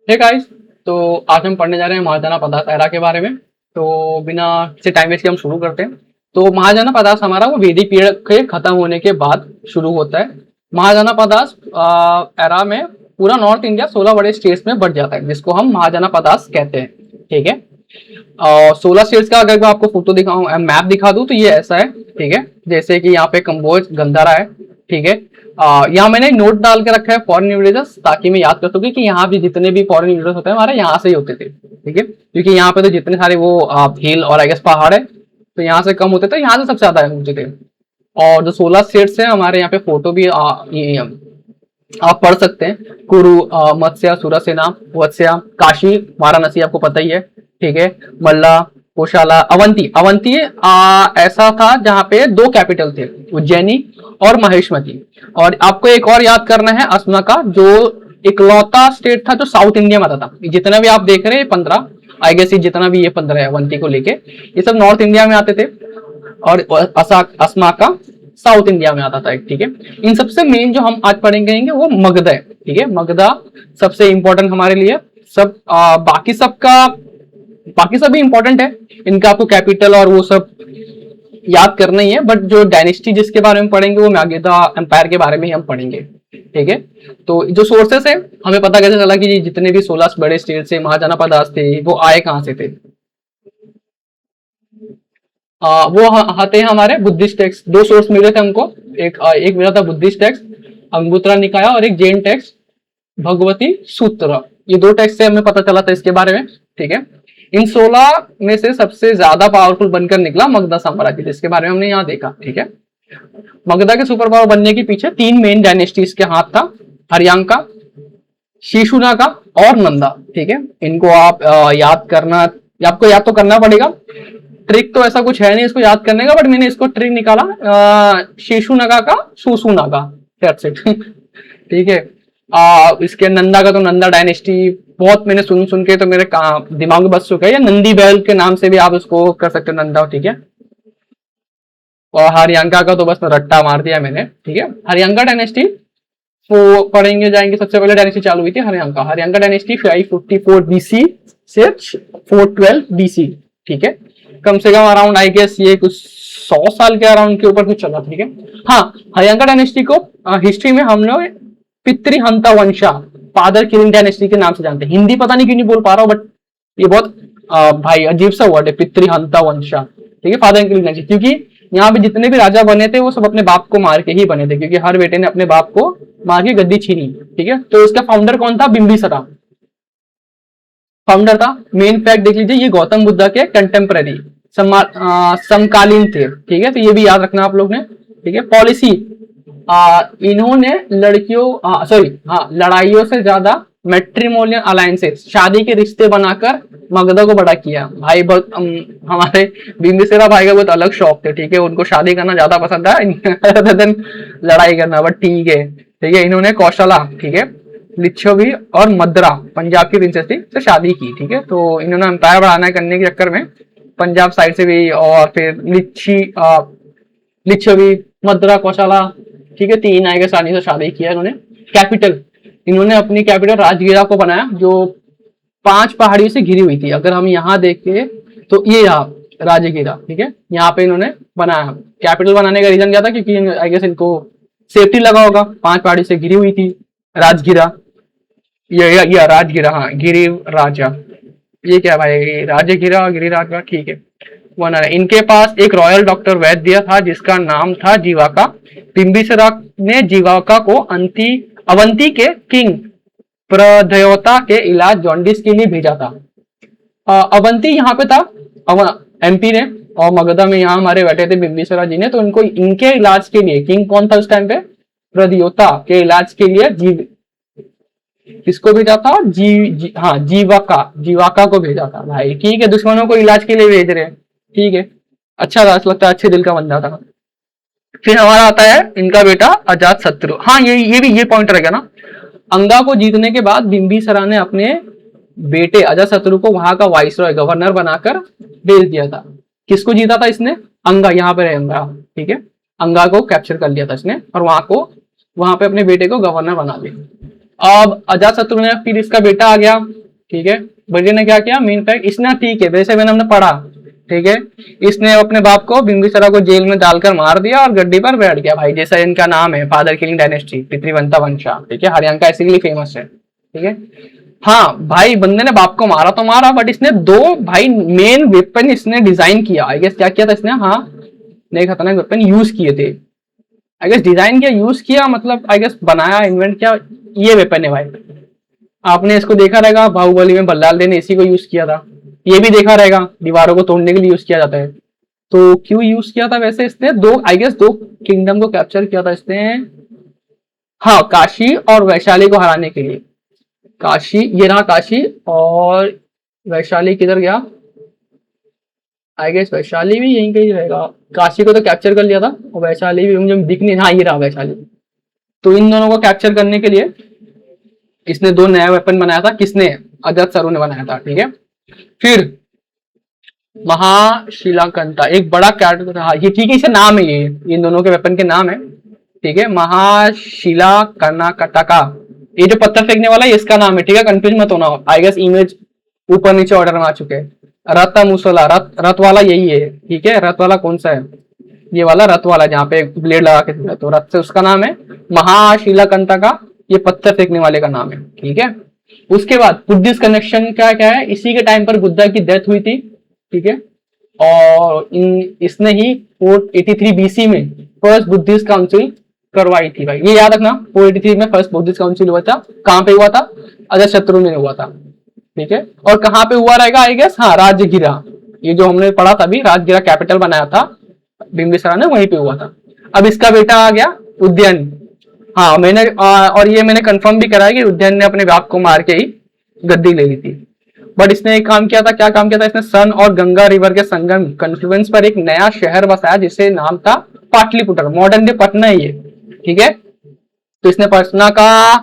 Hey guys. तो आज हम पढ़ने जा रहे हैं महाजाना पदार्थ एरा के बारे में। तो बिना किसी टाइम वेस्ट के हम शुरू करते हैं। तो महाजाना पदार्थ हमारा वो वैदिक पीरियड के खत्म होने के बाद शुरू होता है। महाजाना पदार्थ एरा में पूरा नॉर्थ इंडिया 16 बड़े स्टेट्स में बढ़ जाता है, जिसको हम महाजाना पदार्थ कहते हैं। ठीक है। 16 स्टेट्स का अगर मैं आपको फोटो दिखाऊं, मैप दिखा दूं, तो ये ऐसा है। ठीक है। जैसे कि यहाँ पे कंबोज गंधारा है। ठीक है। यहाँ मैंने नोट डाल के रखा है फॉरेन इन्वेडर्स, ताकि मैं याद कर सकूं कि यहाँ भी जितने भी फॉरेन इन्वेडर्स होते हैं हमारे यहाँ से ही होते थे। ठीक है। क्योंकि यहाँ पे तो जितने सारे वो हिल और आई गेस पहाड़ है, तो यहाँ से कम होते थे, यहाँ से सबसे ज्यादा होते थे। और जो 16 स्टेट्स है हमारे यहाँ पे फोटो भी आप पढ़ सकते हैं। कुरु, मत्स्य, सुरसेना, वत्स्या, काशी, वाराणसी आपको पता ही है। ठीक है। मल्ला, कोशाला, अवंती। अवंती ऐसा था जहाँ पे दो कैपिटल थे, उज्जैनी और महेशमती। और आपको एक और याद करना है, असमा का, जो इकलौता स्टेट था जो साउथ इंडिया में आता था। जितना भी आप देख रहे हैं 15, आई गेस जितना भी ये 15 है अवंती को लेके, ये सब नॉर्थ इंडिया में आते थे। और असमा का साउथ इंडिया में आता था। ठीक है। इन सबसे मेन जो हम आज पढ़ेंगे वो मगध है। ठीक है। मगधा सबसे इंपॉर्टेंट हमारे लिए। बाकी सब भी इंपॉर्टेंट है, इनका आपको कैपिटल और वो सब याद करना ही है। बट जो डायनेस्टी जिसके बारे में पढ़ेंगे वो मगधा एम्पायर के बारे में ही हम पढ़ेंगे। ठीक है। तो जो सोर्सेस है, हमें पता कैसे चला कि जितने भी 16 बड़े स्टेट से महाजाना पदार्थ थे वो आए कहां से थे। वो आते हैं हमारे बुद्धिस्ट टेक्स्ट। दो सोर्स मिले थे हमको। एक मिला था बुद्धिस्ट टेक्स्ट अंगुत्रा निकाय, और एक जैन टेक्स्ट भगवती सूत्र। ये दो टेक्स्ट से हमें पता चला था इसके बारे में। ठीक है। इन 16 में से सबसे ज्यादा पावरफुल बनकर निकला मगधा साम्राज्य, जिसके बारे में हमने यहाँ देखा। ठीक है। मगधा के सुपर पावर बनने के पीछे 3 मेन डायनेस्टीज के हाथ था, हरियांका, शिशुनागा और नंदा। ठीक है। इनको आप याद करना, आपको याद तो करना पड़ेगा। ट्रिक तो ऐसा कुछ है नहीं इसको याद करने का, बट मैंने इसको ट्रिक निकाला, शिशुनागा का सुसुनागा, दैट्स इट। ठीक है। इसके नंदा का तो नंदा डायनेस्टी बहुत मैंने सुन के तो मेरे दिमाग में बस चुका है, या नंदी बैल के नाम से भी आप उसको कर सकते हो, नंदा। ठीक है। और हरियांका का तो बस रट्टा मार दिया मैंने। ठीक है। हरियांका डायनेस्टी तो पढ़ेंगे जाएंगे। सबसे पहले डायनेस्टी चालू हुई थी हरियांका। हरियांका डायनेस्टी 554 बीसी से 412 बीसी। ठीक है। कम से कम अराउंड आई गेस ये कुछ 100 साल के अराउंड के ऊपर कुछ चला। ठीक है। हाँ, हरियांका डायनेस्टी को हिस्ट्री में हम लोग पितृहंता वंशा, फादर किलिंग डायनेस्टी के नाम से जानते हैं। हिंदी पता नहीं क्यों नहीं बोल पा रहा हूँ, बट ये बहुत भाई अजीब सा वर्ड है, पितृहंता वंशा। ठीक है। फादर किलिंग डायनेस्टी, क्योंकि यहाँ पे जितने भी राजा बने थे वो सब अपने बाप को मार के ही बने थे, क्योंकि हर बेटे ने अपने बाप को मार के गद्दी छीनी। ठीक है। तो इसका फाउंडर कौन था? बिंबिसारा फाउंडर था। मेन फैक्ट देख लीजिए, ये गौतम बुद्ध के कंटेम्पररी समकालीन थे। ठीक है। तो ये भी याद रखना आप लोग ने। ठीक है। पॉलिसी, इन्होंने लड़ाइयों से ज्यादा मैट्रिमोनियल अलायंसेस, शादी के रिश्ते बनाकर मगधा को बड़ा किया। भाई बहुत हमारे बिंबिसारा भाई का बहुत अलग शौक थे। ठीक है। उनको शादी करना ज्यादा पसंद था लड़ाई करना, बट ठीक है। ठीक है। इन्होंने कौशला, ठीक है, लिच्छवी और मद्रा, पंजाब की प्रिंसेस थी, से शादी की। ठीक है। तो इन्होंने एम्पायर बढ़ाना करने के चक्कर में पंजाब साइड से भी, और फिर लिच्छवी, मद्रा, कौशला, ठीक है, 3 आएगा रानी से शादी किया इन्होंने। कैपिटल, इन्होंने अपनी कैपिटल राजगीरा को बनाया, जो 5 पहाड़ियों से घिरी हुई थी। अगर हम यहाँ देखें तो ये यहाँ राजगीरा। ठीक है। यहाँ पे इन्होंने बनाया। कैपिटल बनाने का रीजन क्या था? क्योंकि आई गेस इनको सेफ्टी लगा होगा, 5 पहाड़ी से घिरी हुई थी राजगीरा। ये राजगीरा, हाँ, गिरी राजा। ये क्या भाई, राजगीरा, गिरिराज, ठीक है। वन है। इनके पास एक रॉयल डॉक्टर वैद्य था जिसका नाम था जीवाका। बिंबिसारा ने जीवाका को अवंती के किंग प्रद्योता के इलाज जॉन्डिस के लिए भेजा था। अवंती यहाँ पे था एमपी ने, और मगधा में यहाँ हमारे बैठे थे बिंबिसारा जी ने। तो इनको इनके इलाज के लिए, किंग कौन था उस टाइम पे? प्रद्योता के इलाज के लिए किसको भेजा था? जीवाका को भेजा था। भाई ठीक है, दुश्मनों को इलाज के लिए भेज रहे हैं। ठीक है। अच्छा लगता है, अच्छे दिल का बंदा था। फिर हमारा आता है इनका बेटा अजात शत्रु। हाँ, ये पॉइंट रहेगा ना। अंगा को जीतने के बाद बिंबिसारा ने अपने बेटे अजात शत्रु को वहां का वाइसरॉय, गवर्नर बनाकर भेज दिया था। किसको जीता था इसने? अंगा, यहाँ पे रहे अंगा। ठीक है। अंगा को कैप्चर कर लिया था इसने, और वहां पे अपने बेटे को गवर्नर बना दिया। अब अजातशत्रु ने फिर इसका बेटा आ गया, ठीक है। बेटे ने क्या किया, मेन फैक्ट इसने, ठीक है वैसे मैंने हमने पढ़ा, ठीक है। इसने अपने बाप को बिंबिसारा को जेल में डालकर मार दिया और गद्दी पर बैठ गया भाई, जैसा इनका नाम है फादर किलिंग डायनेस्टी, पितृवंता वंशा, ठीक है। हरियाणा का इसीलिए फेमस है, ठीक है। हाँ भाई, बंदे ने बाप को मारा तो मारा, बट इसने दो भाई मेन वेपन इसने डिजाइन किया, आई गेस क्या किया था इसने, हाँ नए खतरनाक वेपन यूज किए थे, आई गेस डिजाइन किया, यूज किया, मतलब आई गेस बनाया, इन्वेंट किया, ये वेपन है भाई। आपने इसको देखा रहेगा बाहुबली में, बल्लाल ने इसी को यूज किया था, ये भी देखा रहेगा दीवारों को तोड़ने के लिए यूज किया जाता है। तो क्यों यूज किया था वैसे इसने, दो आई गेस दो किंगडम को कैप्चर किया था इसने, हाँ काशी और वैशाली को हराने के लिए। काशी, ये रहा काशी, और वैशाली किधर गया, आई गेस वैशाली भी यहीं कहीं रहेगा, काशी को तो कैप्चर कर लिया था और वैशाली भी मुझे दिख नहीं, हाँ ये रहा वैशाली। तो इन दोनों को कैप्चर करने के लिए इसने दो नया वेपन बनाया था, किसने, अजातशत्रु ने बनाया था, ठीक है। फिर महाशिलाकंता एक बड़ा कैरेक्टर था, ये ठीक है, इसे नाम है, ये इन दोनों के वेपन के नाम है, ठीक है। महाशिला कर्नाटका, ये जो पत्थर फेंकने वाला है इसका नाम है, ठीक है, कंफ्यूज मत होना, आई गेस इमेज ऊपर नीचे ऑर्डर में आ चुके हैं। रथ मुसला, रथ वाला यही है, ठीक है। रथ वाला कौन सा है, ये वाला रथ वाला जहाँ पे ब्लेड लगा के, तो रथ से उसका नाम है महाशिलाकंटका, ये पत्थर फेंकने वाले का नाम है, ठीक है। उसके बाद बुद्धिस्ट कनेक्शन क्या क्या है, इसी के टाइम पर बुद्धा की डेथ हुई थी, ठीक है। और इसने ही 483 बीसी में फर्स्ट बुद्धिस्ट काउंसिल करवाई थी भाई, ये याद रखना, 483 में फर्स्ट बुद्धिस्ट काउंसिल हुआ था, कहाँ पे हुआ था, अजातशत्रु में हुआ था, ठीक है। और कहाँ पे हुआ रहेगा, आई गेस हाँ राजगिरा, ये जो हमने पढ़ा था अभी, राजगिरा कैपिटल बनाया था बिंबिसारा ने, वहीं पे हुआ था। अब इसका बेटा आ गया उद्यन, हाँ मैंने और ये मैंने कंफर्म भी करा है कि उद्यन ने अपने बाप को मार के ही गद्दी ले ली थी। बट इसने एक काम किया था, क्या काम किया था इसने, सन और गंगा रिवर के संगम कन्फ्लुएंस पर एक नया शहर बसाया जिसे नाम था पाटलिपुत्र, मॉडर्न डे पटना है ये, ठीक है। तो इसने पटना का,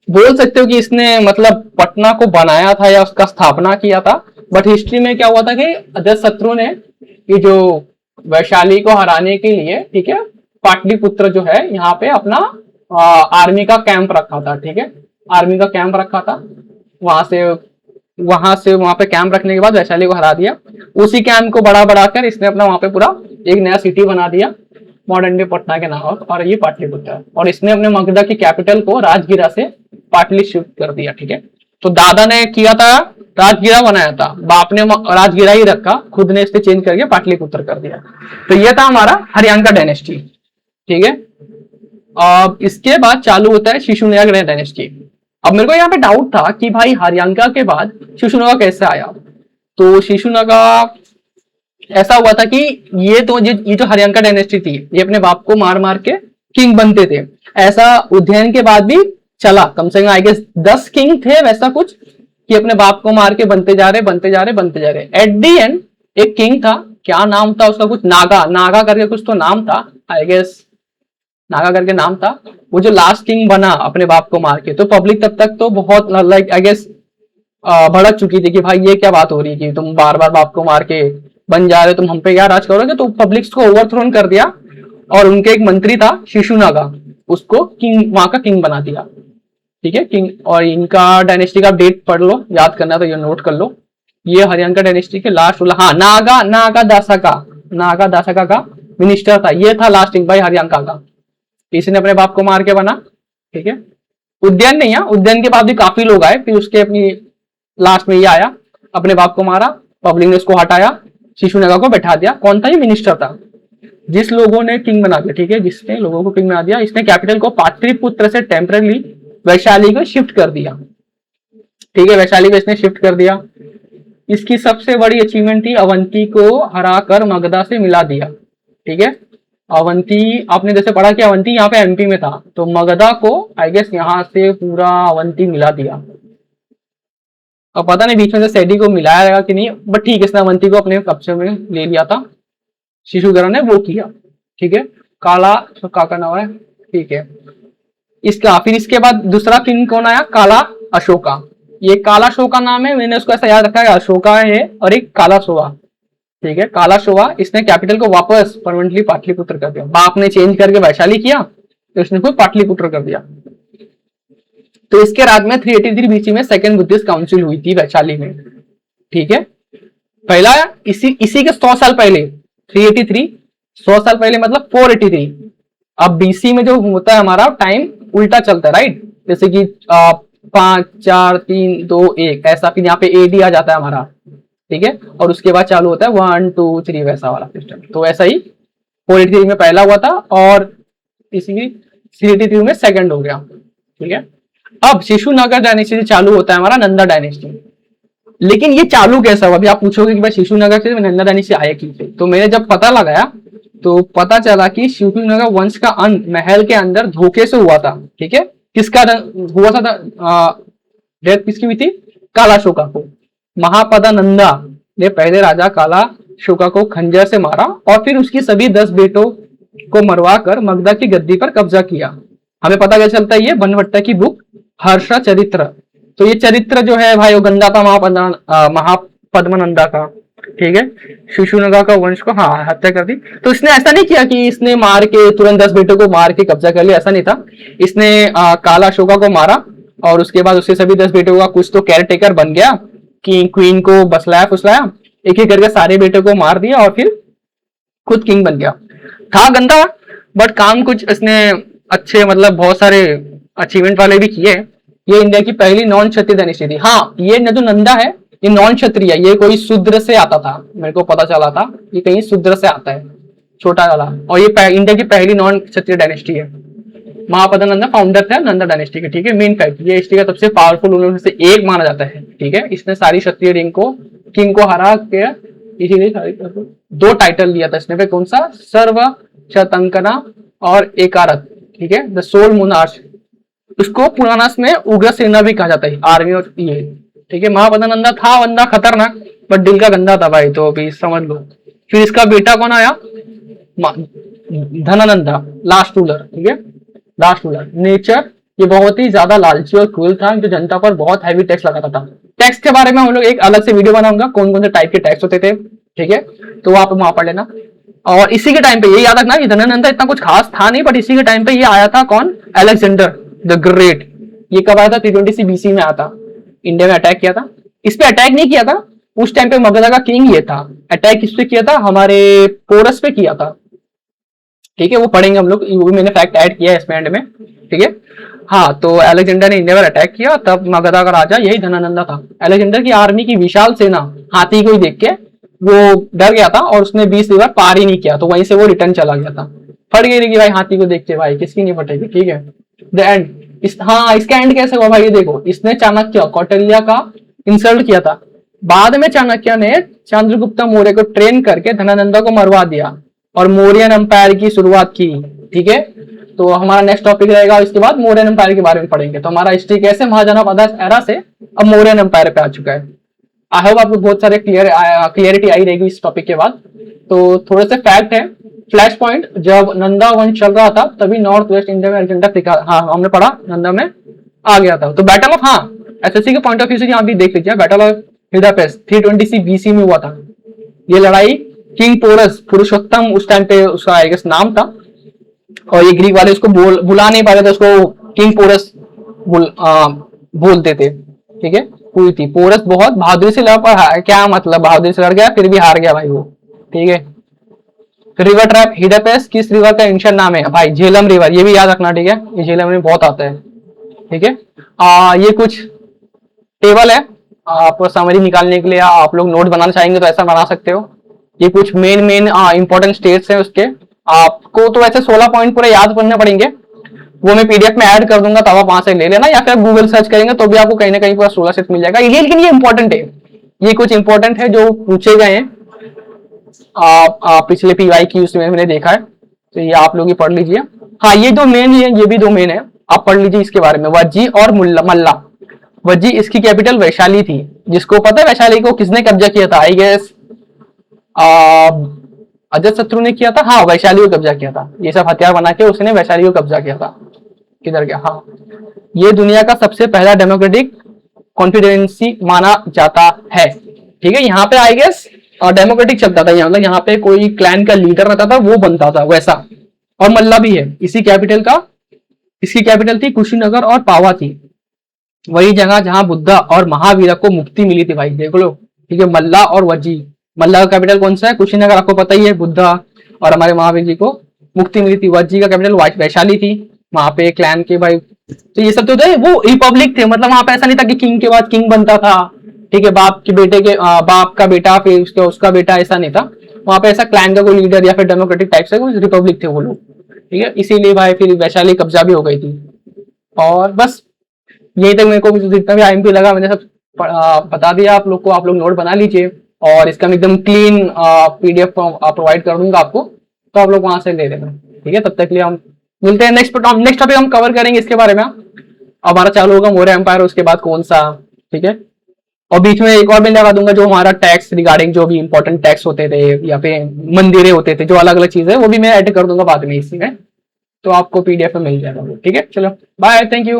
बोल सकते हो कि इसने मतलब पटना को बनाया था या उसका स्थापना किया था। बट हिस्ट्री में क्या हुआ था कि अजातशत्रु ने ये जो वैशाली को हराने के लिए, ठीक है, पाटलिपुत्र जो है यहाँ पे अपना आर्मी का कैंप रखा था, ठीक है, आर्मी का कैंप रखा था, वहां पे कैंप रखने के बाद वैशाली को हरा दिया। उसी कैंप को बढ़ाकर इसने अपना वहां पे पूरा एक नया सिटी बना दिया मॉडर्न डे पटना के नाम, और ये पाटलिपुत्र है। और इसने अपने मगधा की कैपिटल को राजगिरा से पाटली शिफ्ट कर दिया, ठीक है। तो दादा ने किया था राजगिरा बनाया था, बाप ने राजगिरा ही रखा, खुद ने इसे चेंज करके पाटलिपुत्र कर दिया। तो ये था हमारा हरियाणा डायनेस्टी, ठीक है। अब इसके बाद चालू होता है शिशुनागा डायनेस्टी। अब मेरे को यहाँ पे डाउट था कि भाई हरियाणा के बाद शिशुनागा कैसे आया, तो शिशुनागा ऐसा हुआ था कि ये जो हरियाणा डायनेस्टी थी, ये अपने बाप को मार मार के किंग बनते थे। ऐसा उज्जैन के बाद भी चला, कम से कम आई गेस 10 किंग थे वैसा कुछ, कि अपने बाप को मार के बनते जा रहे। एट दी एंड एक किंग था, क्या नाम था उसका, कुछ नागा करके कुछ तो नाम था, आई गेस नागा करके नाम था। वो जो लास्ट किंग बना अपने बाप को मार के, तो पब्लिक तब तक तो बहुत लाइक आई गेस भड़क चुकी थी कि भाई ये क्या बात हो रही है कि तुम बार बार बाप को मार के बन जा रहे हो, तुम हम पे क्या राज करोगे। तो पब्लिक को ओवरथ्रोन कर दिया और उनके एक मंत्री था शिशुनागा, उसको किंग, वहां का किंग बना दिया, ठीक है, किंग। और इनका डायनेस्टी का डेट पढ़ लो, याद करना तो ये नोट कर लो। ये हरियाणा डायनेस्टी के लास्ट रूलर, हाँ नागा दासका का मिनिस्टर था, ये था लास्ट किंग भाई हरियाणा का। इसने अपने बाप को मार के बना, ठीक है। उद्यान नहीं है, उद्यान के बाद भी काफी लोग आए, फिर उसके अपनी लास्ट में ये आया, अपने बाप को मारा, पब्लिक ने उसको हटाया, शिशुनागा को बैठा दिया। कौन था ये, मिनिस्टर था, जिस लोगों ने किंग बना दिया, ठीक है, जिसने लोगों को किंग बना दिया। इसने कैपिटल को पाटलिपुत्र से टेम्पररी वैशाली को शिफ्ट कर दिया, ठीक है, वैशाली को इसने शिफ्ट कर दिया। इसकी सबसे बड़ी अचीवमेंट थी अवंती को हराकर मगधा से मिला दिया, ठीक है। अवंती आपने जैसे पढ़ा कि अवंती यहाँ पे एमपी में था, तो मगधा को आई गेस यहाँ से पूरा अवंती मिला दिया। अब पता नहीं बीच में से सैडी को मिलाया रहेगा कि नहीं, बट ठीक है, इसने अवंती को अपने कब्जे में ले लिया था, शिशुधरा ने वो किया, ठीक है। काला काका नाम है, ठीक है। फिर इसके बाद दूसरा किंग कौन आया, काला अशोका। ये काला शोका नाम है, मैंने उसको ऐसा याद रखा है, अशोका है और एक काला शोवा, ठीक है, काला शोवा। इसने कैपिटल को वापस परमानेंटली पाटलिपुत्र कर दिया, बाप ने चेंज करके वैशाली किया, तो इसने खुद पाटलिपुत्र कर दिया। तो इसके बाद में 383 बीसी में सेकंड बुद्धिस्ट काउंसिल हुई थी वैशाली में। ठीक है, पहला इसी के 100 साल पहले 383, 100 साल पहले मतलब 483। अब बीसी में जो होता है हमारा टाइम उल्टा चलता है, राइट, जैसे कि 5 4 3 2 1 ऐसा, फिर यहाँ पे एडी आ जाता है हमारा। ठीक है, और उसके बाद चालू होता है 1 2 3 वैसा वाला सिस्टम। तो ऐसा ही 483 में पहला हुआ था और इसी 383 में सेकंड हो गया। ठीक है, अब शिशुनगर डायनेस्टी चालू होता है हमारा नंदा डायनेस्टी। लेकिन ये चालू कैसा हुआ, अभी आप पूछोगे कि भाई शिशुनगर से नंदा डायनेस्टी आया कैसे, तो मैंने जब पता लगाया तो पता चला कि शिशुनगर वंश का अंत महल के अंदर धोखे से हुआ था। ठीक है, किसका हुआ था डेथ किसकी हुई थी? काला शोका को। महापदानंदा ने पहले राजा काला शोका को खंजर से मारा और फिर उसकी सभी 10 बेटों को मरवा कर मगधा की गद्दी पर कब्जा किया। हमें पता क्या चलता है, ये बनभट्टा की बुक हर्ष चरित्र। तो ये चरित्र जो है भाई वो गंदा था महापद्मनंदा का। ठीक है, शिशुनगा का वंश को हाँ हत्या कर दी। तो इसने ऐसा नहीं किया कि इसने मार के तुरंत 10 बेटों को मार के कब्जा कर लिया, ऐसा नहीं था। इसने काला अशोका को मारा और उसके बाद उसके सभी 10 बेटों का कुछ तो केयर टेकर बन गया कि क्वीन को बसलाया फुसलाया, एक एक करके सारे बेटों को मार दिया और फिर खुद किंग बन गया। था गंदा बट काम कुछ इसने अच्छे मतलब बहुत सारे अचीवमेंट वाले भी किए। ये इंडिया की पहली नॉन क्षत्रिय डायनेस्टी थी। हाँ, ये जो नंदा है ये नॉन क्षत्रिय, ये कोई शूद्र से आता था, मेरे को पता चला था ये कहीं शूद्र से आता है, छोटा वाला। और ये इंडिया की पहली नॉन क्षत्रिय डायनेस्टी है। महापदानंदा फाउंडर थे नंदा डायनेस्टी के। ठीक है, मेन फैक्ट ये हिस्ट्री का सबसे पावरफुल उन्होंने से एक माना जाता है। ठीक है, इसने सारी क्षत्रिय किंग को हरा के इसीलिए 2 टाइटल लिया था इसने पे, कौन सा? सर्व शतंकना और एकारत। ठीक है, द सोल मोनार्च, उसको पुराना में उग्र सेना भी कहा जाता है, आर्मी और ये। ठीक है, महापदानंदा था बंदा खतरनाक बट दिल का गंदा था भाई, तो अभी समझ लो। फिर इसका बेटा कौन आया? धनानंदा, लास्ट रूलर। ठीक है, लास्ट रूलर। नेचर ये बहुत ही ज्यादा लालची और क्रूर था, जो जनता पर बहुत हैवी टैक्स लगाता था। टैक्स के बारे में हम लोग एक अलग से वीडियो बनाऊंगा, कौन कौन से टाइप के टैक्स होते थे। ठीक है, तो आप वहां पढ़ लेना। और इसी के टाइम पे ये याद रखना कि धनानंदा इतना कुछ खास था नहीं, बट इसी के टाइम पे ये आया था कौन? Alexander the great. ये कब आया था? 320 बीसी में आया था, इंडिया में अटैक किया था। इस पे अटैक नहीं किया था उस टाइम पे, मगधा का किंग ये था। अटैक किस पे किया था? हमारे पोरस पे किया था। ठीक है, वो पढ़ेंगे हम लोग, वो भी मैंने फैक्ट ऐड किया है इसमें एंड में। ठीक है, हाँ, तो अलेक्जेंडर ने इंडिया पर अटैक किया, तब मगधा का राजा यही धनानंदा था। अलेक्जेंडर की आर्मी की विशाल सेना हाथी को ही देख के वो डर गया था और उसने 20 रिवर पार ही नहीं किया, तो वहीं से वो रिटर्न चला गया था। फट गई कि भाई हाथी को देख के भाई किसकी नहीं फटेगी। ठीक है, द एंड हाँ, इसका एंड कैसे हुआ भाई? ये देखो, इसने चाणक्य कौटिल्य का इंसल्ट किया था। बाद में चाणक्य ने चंद्रगुप्त मौर्य को ट्रेन करके धनानंदा को मरवा दिया और मौर्यन एम्पायर की शुरुआत की। ठीक है, तो हमारा नेक्स्ट टॉपिक रहेगा, इसके बाद मौर्यन एम्पायर के बारे में पढ़ेंगे। तो हमारा हिस्ट्री कैसे महाजनपद अवध एरा से अब मौर्यन एम्पायर पे आ चुका है। आई होप आपको बहुत सारे क्लियरिटी आई रहेगी इस टॉपिक के बाद। तो थोड़े से फैक्ट है। फ्लैश पॉइंट, जब नंदा वंश चल रहा था तभी नॉर्थ वेस्ट इंडिया में अलेक्जेंडर दिखा, हाँ हमने पढ़ा, नंदा में आ गया था। तो बैटल ऑफ, हाँ एसएससी के पॉइंट ऑफ व्यू से यहाँ भी देख लीजिए, बैटल ऑफ बुडापेस्ट 320 बीसी में हुआ था। ये लड़ाई किंग पोरस, पुरुषोत्तम उस टाइम पे उसका आई गेस नाम था, और ये ग्रीक वाले उसको बुला नहीं पा रहे थे, उसको किंग पोरस बोलते थे। ठीक है, हुई थी। पोरस बहुत बहादुरी से लड़ा, पर क्या मतलब बहादुरी से लड़ गया फिर भी हार गया भाई वो। ठीक है, रिवर ट्रैप हिडापेस किस रिवर का एंशिएंट नाम है? भाई झेलम रिवर, ये भी याद रखना। ठीक है, ये झेलम में बहुत आता है। ठीक है, ये कुछ टेबल है, आप समरी निकालने के लिए आप लोग नोट बनाना चाहेंगे तो ऐसा बना सकते हो। ये कुछ मेन इंपॉर्टेंट स्टेट्स हैं उसके, आपको तो ऐसे 16 पॉइंट पूरे याद करने पड़ेंगे, वो मैं पीडीएफ में ऐड कर दूंगा, तब आप वहां से ले लेना, या फिर गूगल सर्च करेंगे तो भी आपको कहीं ना कहीं पूरा 16 सेट मिल जाएगा। ये लेकिन ये इंपॉर्टेंट है, ये कुछ इंपॉर्टेंट है जो पूछे गए हैं पिछले पीवाई की, उसमें मैंने देखा है, तो ये आप लोग ही पढ़ लीजिए। हाँ, ये दो मेन है, ये भी दो मेन है, आप पढ़ लीजिए इसके बारे में। वज्जी और मल्ला। वज्जी इसकी कैपिटल वैशाली थी। जिसको पता है वैशाली को किसने कब्जा किया था? आई गेस अजातशत्रु ने किया था। हाँ, वैशाली को कब्जा किया था, ये सब हथियार बना के उसने वैशाली को कब्जा किया था। किधर गया? हाँ, ये दुनिया का सबसे पहला डेमोक्रेटिक कॉन्फिडेंसी माना जाता है। ठीक है, यहाँ पे आई गेस डेमोक्रेटिक चलता था, मतलब यहाँ पे कोई क्लैन का लीडर रहता था वो बनता था वैसा। और मल्ला भी है, इसी कैपिटल का, इसकी कैपिटल थी कुशीनगर और पावा थी। वही जगह जहां बुद्धा और महावीर को मुक्ति मिली थी भाई, देख लो। ठीक है, मल्ला और वजी। मल्ला का कैपिटल कौन सा है? कुशीनगर, आपको पता ही है। बुद्धा और हमारे महावीर जी को मुक्ति मिली थी। वजी का कैपिटल वैशाली थी। वहां पे क्लैन के भाई, तो ये सब तो थे, वो रिपब्लिक थे, मतलब वहां पे ऐसा नहीं था कि किंग के बाद किंग बनता था। ठीक है, बाप के बेटे के बाप का बेटा, फिर उसका उसका बेटा, ऐसा नहीं था। वहां पे ऐसा क्लैन का कोई लीडर या फिर डेमोक्रेटिक टाइप से कोई रिपब्लिक थे वो लोग। ठीक है, इसीलिए भाई फिर वैशाली कब्जा भी हो गई थी। और बस यही तक मेरे को जितना भी आईएमपी लगा मैंने सब बता दिया आप लोग को। आप लोग नोट बना लीजिए, और इसका मैं एकदम क्लीन पीडीएफ प्रोवाइड कर दूंगा आपको, तो आप लोग वहां से ले लेना। ठीक है, तब तक के लिए हम मिलते हैं नेक्स्ट टॉपिक हम कवर करेंगे इसके बारे में। हमारा चालू होगा मौर्य एम्पायर, उसके बाद कौन सा। ठीक है, और बीच में एक और मैं लगा दूंगा जो हमारा टैक्स रिगार्डिंग जो भी इंपॉर्टेंट टैक्स होते थे या फिर मंदिरें होते थे, जो अलग अलग चीजें, वो भी मैं ऐड कर दूंगा बाद में इसी में, तो आपको पीडीएफ में मिल जाएगा। ठीक है, चलो बाय, थैंक यू।